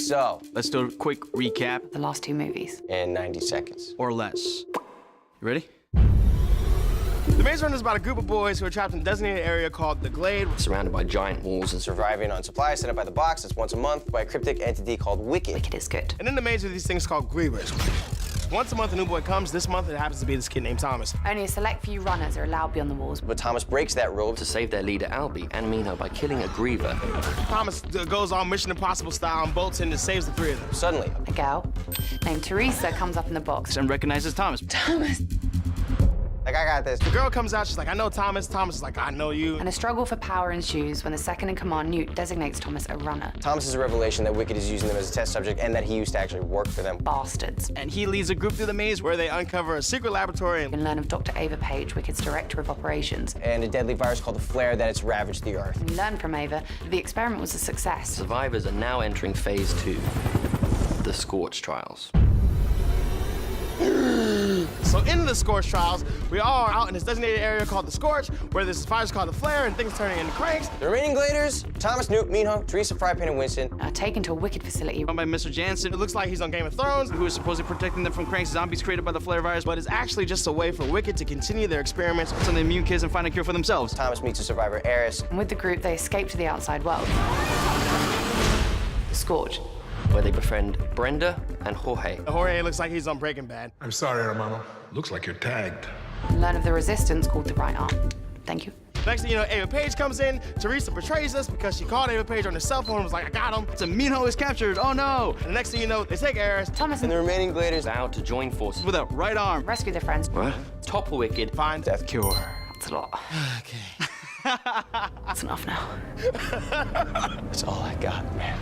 so. Let's do a quick recap. The last two movies. In 90 seconds. Or less. You ready? The Maze Runner is about a group of boys who are trapped in a designated area called the Glade. Surrounded by giant walls and surviving on supplies sent up by the box that's once a month by a cryptic entity called Wicked. Wicked is good. And in the maze are these things called grievers. Once a month, a new boy comes. This month, it happens to be this kid named Thomas. Only a select few runners are allowed beyond the walls. But Thomas breaks that rule to save their leader, Albie, and Minho by killing a griever. Thomas goes on Mission Impossible style and bolts in and saves the three of them. Suddenly, A girl named Teresa comes up in the box. And recognizes Thomas. Thomas. like, I got this. The girl comes out, she's like, I know Thomas. Thomas is like, I know you. And a struggle for power ensues when the second-in-command, Newt, designates Thomas a runner. Thomas is a revelation that Wicked is using them as a test subject and that he used to actually work for them. Bastards. And he leads a group through the maze where Where they uncover a secret laboratory You can learn of Dr. Ava Page, Wicked's director of operations. And a deadly virus called the Flare that has ravaged the Earth. We learn from Ava that the experiment was a success. Survivors are now entering phase 2, the Scorch Trials. So in the Scorch trials, we all are out in this designated area called the Scorch, where this virus called the Flare and things turning into cranks. The remaining Gladers, Thomas, Newt, Minho, Teresa, Frypan, and Winston. Are taken to a Wicked facility. Run by Mr. Jansen, It looks like he's on Game of Thrones, who is supposedly protecting them from cranks zombies created by the flare virus, but but it's actually just a way for Wicked to continue their experiments. some of the immune kids and find a cure for themselves. Thomas meets a survivor, Eris. And with the group, they escape to the outside world. The Scorch. Where they befriend Brenda and Jorge. Jorge looks like he's on Breaking Bad. I'm sorry, hermano. Looks like you're tagged. And learn of the resistance called the Right Arm. Thank you. Next thing you know, Ava Page comes in. Teresa betrays us because she called Ava Page on her cell phone and was like, I got him. So Minho is captured. Oh no! And the next thing you know, they take Eris. Thomas And and the remaining Gladers Vowed to join forces With a right arm. rescue their friends. What? Topple Wicked. Find death cure. That's a lot. Okay. That's enough now. That's all I got, man.